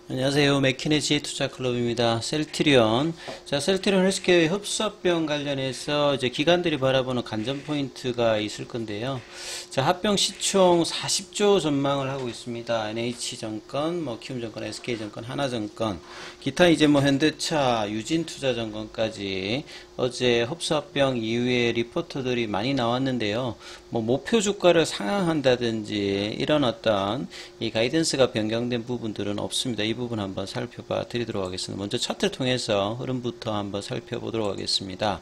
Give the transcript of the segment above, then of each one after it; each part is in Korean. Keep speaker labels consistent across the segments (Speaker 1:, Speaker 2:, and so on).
Speaker 1: 안녕하세요. 맥키네지 투자클럽입니다. 셀트리온. 자, 셀트리온 헬스케어의 흡수합병 관련해서 이제 기관들이 바라보는 관전 포인트가 있을 건데요. 자, 합병 시총 40조 전망을 하고 있습니다. NH증권, 키움증권, SK증권, 하나증권, 기타 이제 현대차, 유진투자증권까지 어제 흡수합병 이후에 리포트들이 많이 나왔는데요. 목표 주가를 상향한다든지 이런 어떤 이 가이던스가 변경된 부분들은 없습니다. 이 부분 한번 살펴봐 드리도록 하겠습니다. 먼저 차트를 통해서 흐름부터 한번 살펴보도록 하겠습니다.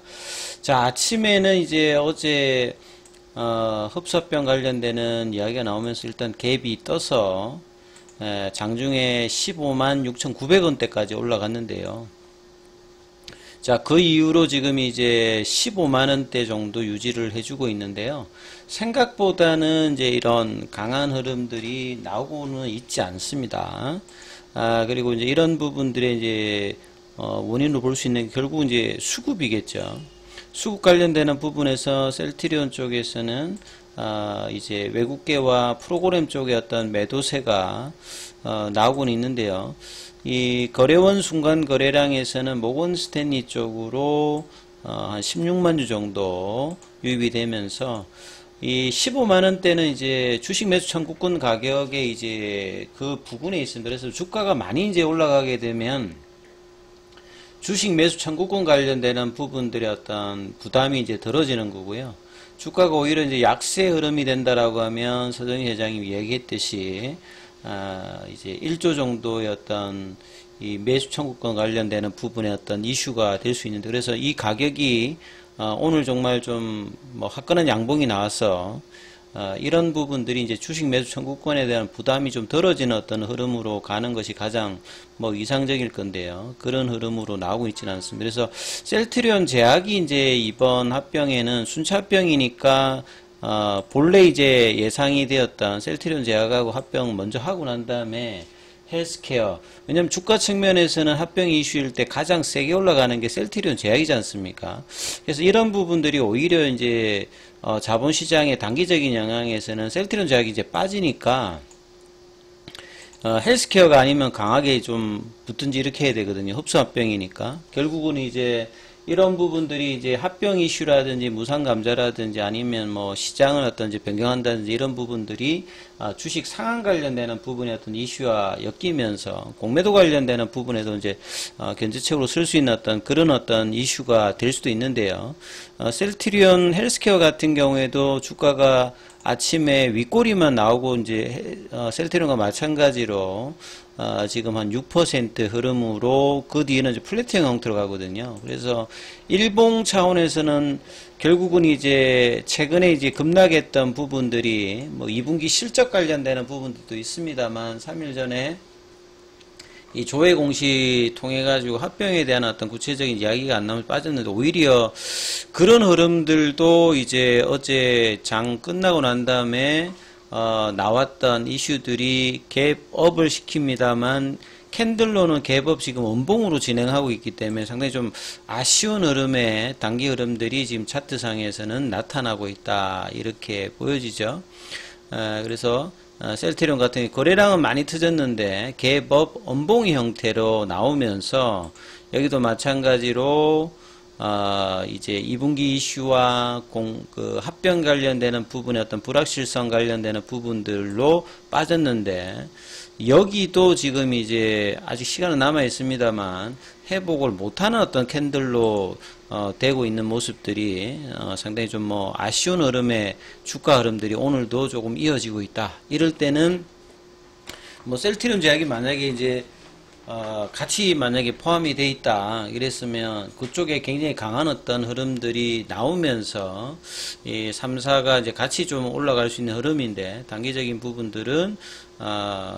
Speaker 1: 자, 아침에는 이제 어제 흡수합병 관련되는 이야기가 나오면서 일단 갭이 떠서 장중에 15만 6,900원대까지 올라갔는데요. 자, 그 이후로 지금 이제 15만원대 정도 유지를 해주고 있는데요. 생각보다는 이제 이런 강한 흐름들이 나오고는 있지 않습니다. 그리고 이제 이런 부분들의 이제, 원인으로 볼 수 있는 게 결국은 이제 수급이겠죠. 수급 관련되는 부분에서 셀트리온 쪽에서는, 이제 외국계와 프로그램 쪽의 어떤 매도세가, 나오고는 있는데요. 이 거래원 순간 거래량에서는 모건 스탠리 쪽으로 한 16만 주 정도 유입이 되면서 이 15만원대는 이제 주식 매수 청구권 가격에 이제 그 부분에 있습니다. 그래서 주가가 많이 이제 올라가게 되면 주식 매수 청구권 관련되는 부분들의 어떤 부담이 이제 덜어지는 거고요. 주가가 오히려 이제 약세 흐름이 된다라고 하면 서정희 회장이 얘기했듯이 이제 1조 정도의 어떤 이 매수 청구권 관련되는 부분의 어떤 이슈가 될 수 있는데, 그래서 이 가격이 오늘 정말 좀 화끈한 양봉이 나와서 이런 부분들이 이제 주식 매수 청구권에 대한 부담이 좀 덜어지는 어떤 흐름으로 가는 것이 가장 이상적일 건데요. 그런 흐름으로 나오고 있지는 않습니다. 그래서 셀트리온 제약이 이제 이번 합병에는 순차 합병이니까 본래 이제 예상이 되었던 셀트리온 제약하고 합병 먼저 하고 난 다음에 헬스케어. 왜냐면 주가 측면에서는 합병 이슈일 때 가장 세게 올라가는 게 셀트리온 제약이지 않습니까? 그래서 이런 부분들이 오히려 이제, 자본시장의 단기적인 영향에서는 셀트리온 제약이 이제 빠지니까, 헬스케어가 아니면 강하게 좀 붙든지 이렇게 해야 되거든요. 흡수합병이니까. 결국은 이제, 이런 부분들이 이제 합병 이슈라든지 무상 감자라든지 아니면 시장을 어떤지 변경한다든지 이런 부분들이 주식 상한 관련되는 부분의 어떤 이슈와 엮이면서 공매도 관련되는 부분에도 이제 견제책으로 쓸 수 있는 어떤 그런 어떤 이슈가 될 수도 있는데요. 셀트리온 헬스케어 같은 경우에도 주가가 아침에 윗꼬리만 나오고 이제 셀트리온과 마찬가지로 지금 한 6% 흐름으로 그 뒤에는 이제 플래팅 형태로 가거든요. 그래서 일봉 차원에서는 결국은 이제 최근에 이제 급락했던 부분들이 2분기 실적 관련되는 부분들도 있습니다만 3일 전에 이 조회 공시 통해 가지고 합병에 대한 어떤 구체적인 이야기가 안 나오면 빠졌는데, 오히려 그런 흐름들도 이제 어제 장 끝나고 난 다음에 나왔던 이슈들이 갭업을 시킵니다만 캔들로는 갭업 지금 원봉으로 진행하고 있기 때문에 상당히 좀 아쉬운 흐름의 단기 흐름들이 지금 차트상에서는 나타나고 있다, 이렇게 보여지죠. 그래서 셀트리온 같은 경우 거래량은 많이 터졌는데 갭업 원봉의 형태로 나오면서 여기도 마찬가지로 이제 2분기 이슈와 합병 관련되는 부분의 어떤 불확실성 관련되는 부분들로 빠졌는데, 여기도 지금 이제 아직 시간은 남아 있습니다만 회복을 못하는 어떤 캔들로 되고 있는 모습들이 상당히 좀 아쉬운 흐름의 주가 흐름들이 오늘도 조금 이어지고 있다. 이럴 때는 셀트리온 제약이 만약에 이제 같이 만약에 포함이 돼 있다 이랬으면 그쪽에 굉장히 강한 어떤 흐름들이 나오면서 이 3사가 이제 같이 좀 올라갈 수 있는 흐름인데, 단기적인 부분들은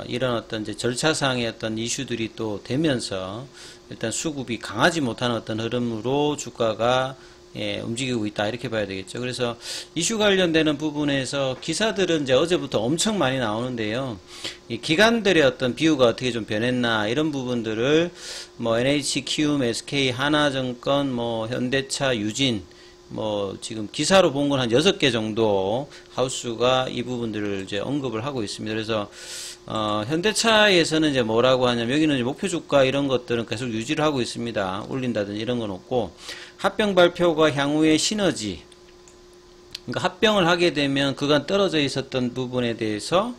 Speaker 1: 이런 어떤 이제 절차상의 어떤 이슈들이 또 되면서 일단 수급이 강하지 못한 어떤 흐름으로 주가가 움직이고 있다, 이렇게 봐야 되겠죠. 그래서 이슈 관련되는 부분에서 기사들은 이제 어제부터 엄청 많이 나오는데요. 이 기관들의 어떤 비유가 어떻게 좀 변했나, 이런 부분들을 NH, 키움, SK, 하나증권, 현대차, 유진, 지금 기사로 본 건 한 6개 정도 하우스가 이 부분들을 이제 언급을 하고 있습니다. 그래서 현대차에서는 이제 뭐라고 하냐면, 여기는 이제 목표 주가 이런 것들은 계속 유지를 하고 있습니다. 올린다든지 이런 건 없고, 합병 발표가 향후에 시너지, 그러니까 합병을 하게 되면 그간 떨어져 있었던 부분에 대해서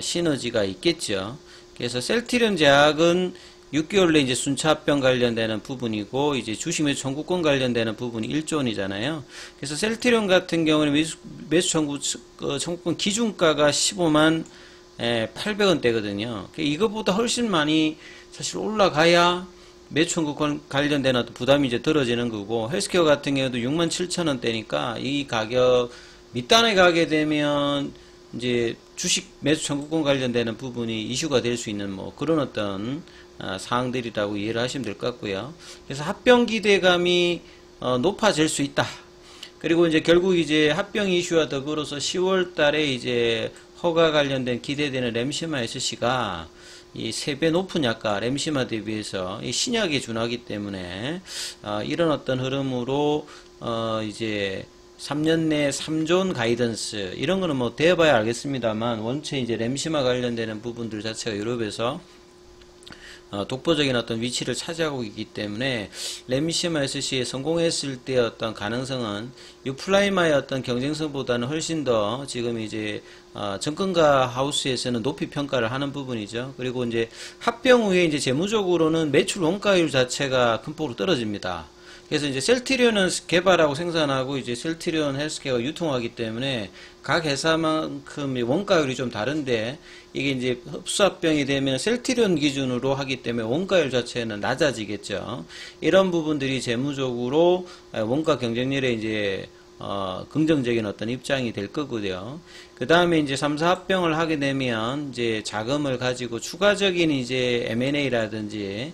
Speaker 1: 시너지가 있겠죠. 그래서 셀트리온 제약은 6개월 내 이제 순차 합병 관련되는 부분이고, 이제 주식 매수 청구권 관련되는 부분이 1조 원이잖아요. 그래서 셀트리온 같은 경우는 매수 청구권 기준가가 15만 800원대거든요. 이거보다 훨씬 많이 사실 올라가야 매수 청구권 관련된 어떤 부담이 이제 들어지는 거고, 헬스케어 같은 경우도 6만 7천원대니까 이 가격 밑단에 가게 되면 이제 주식 매수 청구권 관련되는 부분이 이슈가 될 수 있는 뭐 그런 어떤 사항들이라고 이해를 하시면 될 것 같고요. 그래서 합병 기대감이 높아질 수 있다. 그리고 이제 결국 이제 합병 이슈와 더불어서 10월 달에 이제 허가 관련된 기대되는 램시마 SC가 이 3배 높은 약가 램시마 대비해서 이 신약에 준하기 때문에 이런 어떤 흐름으로 이제 3년 내 3존 가이던스 이런 거는 뭐 대봐야 알겠습니다만, 원체 이제 램시마 관련되는 부분들 자체가 유럽에서 독보적인 어떤 위치를 차지하고 있기 때문에 램시마 SC에 성공했을 때 어떤 가능성은 유플라이마의 어떤 경쟁성보다는 훨씬 더 지금 이제 정권가 하우스에서는 높이 평가를 하는 부분이죠. 그리고 이제 합병 후에 이제 재무적으로는 매출 원가율 자체가 큰 폭으로 떨어집니다. 그래서 이제 셀트리온은 개발하고 생산하고 이제 셀트리온 헬스케어가 유통하기 때문에 각 회사만큼 원가율이 좀 다른데, 이게 이제 흡수합병이 되면 셀트리온 기준으로 하기 때문에 원가율 자체는 낮아지겠죠. 이런 부분들이 재무적으로 원가 경쟁률에 이제 긍정적인 어떤 입장이 될 거고요. 그 다음에 이제 3사 합병을 하게 되면 이제 자금을 가지고 추가적인 이제 M&A라든지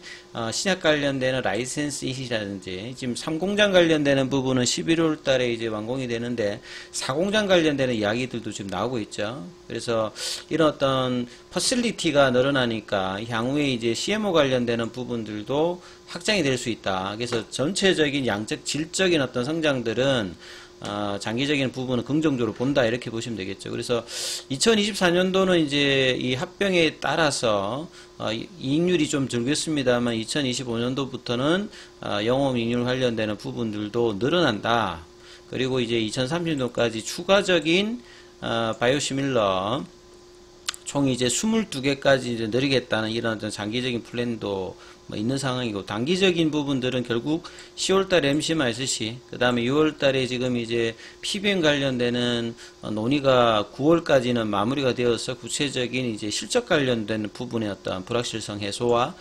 Speaker 1: 신약 관련되는 라이센스 이시라든지, 지금 3공장 관련되는 부분은 11월 달에 이제 완공이 되는데 4공장 관련되는 이야기들도 지금 나오고 있죠. 그래서 이런 어떤 퍼실리티가 늘어나니까 향후에 이제 CMO 관련되는 부분들도 확장이 될 수 있다. 그래서 전체적인 양적 질적인 어떤 성장들은 장기적인 부분은 긍정적으로 본다, 이렇게 보시면 되겠죠. 그래서 2024년도는 이제 이 합병에 따라서 이익률이 좀 들겠습니다만 2025년도부터는 영업이익률 관련되는 부분들도 늘어난다. 그리고 이제 2030년도까지 추가적인 바이오시밀러 총 이제 22개까지 이제 늘리겠다는 이런 어떤 장기적인 플랜도 뭐 있는 상황이고, 단기적인 부분들은 결국 10월달에 램시마 SC, 그 다음에 6월달에 지금 이제 PBM 관련되는 논의가 9월까지는 마무리가 되어서 구체적인 이제 실적 관련된 부분의 어떤 불확실성 해소와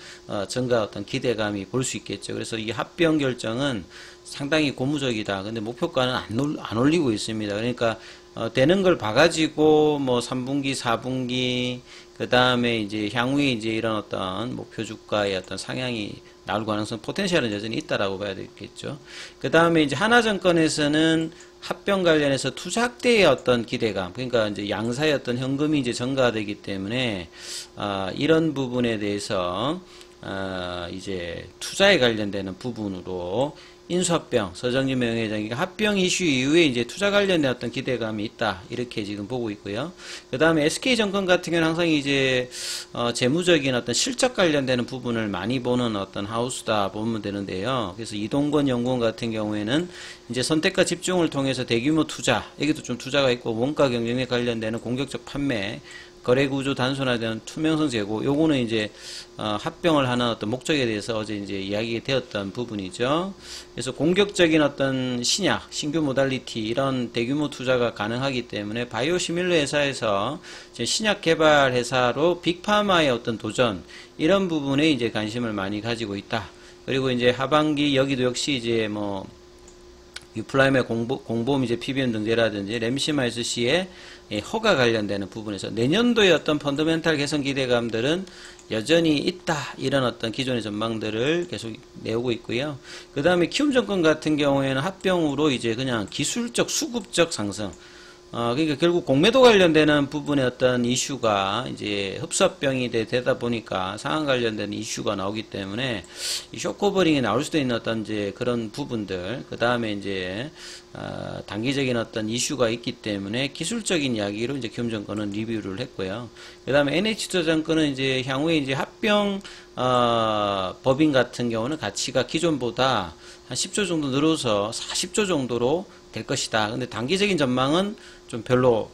Speaker 1: 증가 어떤 기대감이 볼 수 있겠죠. 그래서 이 합병 결정은 상당히 고무적이다. 근데 목표가는 안 올리고 있습니다. 그러니까 되는 걸 봐가지고 뭐 3분기, 4분기, 그 다음에 이제 향후에 이제 이런 어떤 목표 주가의 어떤 상향이 나올 가능성, 포텐셜은 여전히 있다라고 봐야 되겠죠. 그 다음에 이제 하나증권에서는 합병 관련해서 투자대의 어떤 기대감, 그러니까 이제 양사의 어떤 현금이 이제 증가되기 때문에 이런 부분에 대해서 이제 투자에 관련되는 부분으로 인수합병, 서정진 명예회장이 합병 이슈 이후에 이제 투자 관련된 어떤 기대감이 있다, 이렇게 지금 보고 있고요. 그 다음에 SK증권 같은 경우는 항상 이제 재무적인 어떤 실적 관련되는 부분을 많이 보는 어떤 하우스다 보면 되는데요. 그래서 이동건 연구원 같은 경우에는 이제 선택과 집중을 통해서 대규모 투자, 여기도 좀 투자가 있고, 원가 경쟁에 관련되는 공격적 판매, 거래구조 단순화되는 투명성 제고, 요거는 이제 합병을 하는 어떤 목적에 대해서 어제 이제 이야기가 되었던 부분이죠. 그래서 공격적인 어떤 신약, 신규 모달리티, 이런 대규모 투자가 가능하기 때문에 바이오시밀러 회사에서 이제 신약 개발 회사로 빅파마의 어떤 도전, 이런 부분에 이제 관심을 많이 가지고 있다. 그리고 이제 하반기 여기도 역시 이제 뭐 유플라임의 공보험 이제 PBM 등재라든지 램시마 SC의 허가 관련되는 부분에서 내년도의 어떤 펀더멘탈 개선 기대감들은 여전히 있다, 이런 어떤 기존의 전망들을 계속 내오고 있고요. 그 다음에 키움증권 같은 경우에는 합병으로 이제 그냥 기술적 수급적 상승, 그러니까 결국 공매도 관련되는 부분의 어떤 이슈가 이제 흡수합병이 되다 보니까 상한 관련된 이슈가 나오기 때문에 이 쇼커버링이 나올 수도 있는 어떤 이제 그런 부분들, 그 다음에 이제 단기적인 어떤 이슈가 있기 때문에 기술적인 이야기로 이제 기업증권은 리뷰를 했고요. 그 다음에 NH투자증권은 이제 향후에 이제 합병 법인 같은 경우는 가치가 기존보다 한 10조 정도 늘어서 40조 정도로 될 것이다. 근데 단기적인 전망은 좀 별로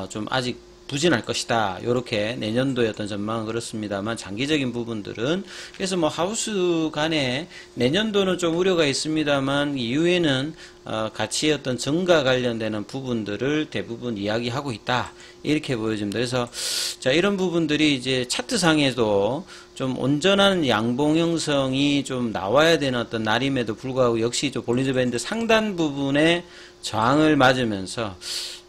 Speaker 1: 좀 아직 부진할 것이다. 요렇게 내년도의 어떤 전망은 그렇습니다만 장기적인 부분들은 그래서 뭐 하우스 간에 내년도는 좀 우려가 있습니다만 이후에는 가치의 어떤 증가 관련되는 부분들을 대부분 이야기하고 있다. 이렇게 보여집니다. 그래서 자, 이런 부분들이 이제 차트상에도 좀 온전한 양봉 형성이 좀 나와야 되는 어떤 날임에도 불구하고 역시 좀 볼린저 밴드 상단 부분에 저항을 맞으면서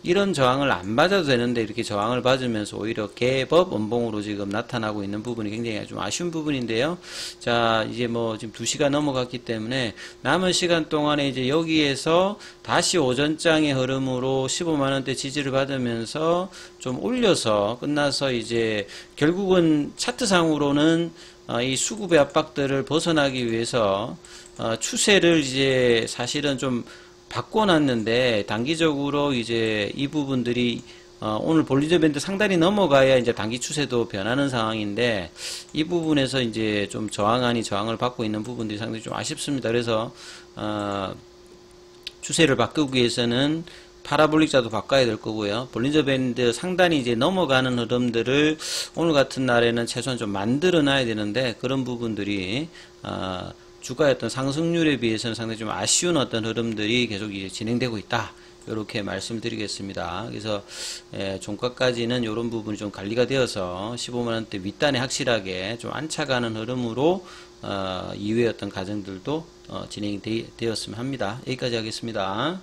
Speaker 1: 이런 저항을 안 받아도 되는데 이렇게 저항을 받으면서 오히려 개법 원봉으로 지금 나타나고 있는 부분이 굉장히 좀 아쉬운 부분인데요. 자, 이제 뭐 지금 2시가 넘어갔기 때문에 남은 시간 동안에 이제 여기에서 다시 오전장의 흐름으로 15만원대 지지를 받으면서 좀 올려서 끝나서 이제 결국은 차트상으로는 이 수급의 압박들을 벗어나기 위해서 추세를 이제 사실은 좀 바꿔놨는데 단기적으로 이제 이 부분들이 오늘 볼린저 밴드 상단이 넘어가야 이제 단기 추세도 변하는 상황인데 이 부분에서 이제 좀 저항을 받고 있는 부분들이 상당히 좀 아쉽습니다. 그래서 추세를 바꾸기 위해서는 파라볼릭자도 바꿔야 될 거고요. 볼린저 밴드 상단이 이제 넘어가는 흐름들을 오늘 같은 날에는 최소한 좀 만들어 놔야 되는데 그런 부분들이 주가의 어떤 상승률에 비해서는 상당히 좀 아쉬운 어떤 흐름들이 계속 이제 진행되고 있다. 이렇게 말씀드리겠습니다. 그래서 종가까지는 이런 부분이 좀 관리가 되어서 15만원대 윗단에 확실하게 좀 안착하는 흐름으로 이후의 어떤 과정들도 진행이 되었으면 합니다. 여기까지 하겠습니다.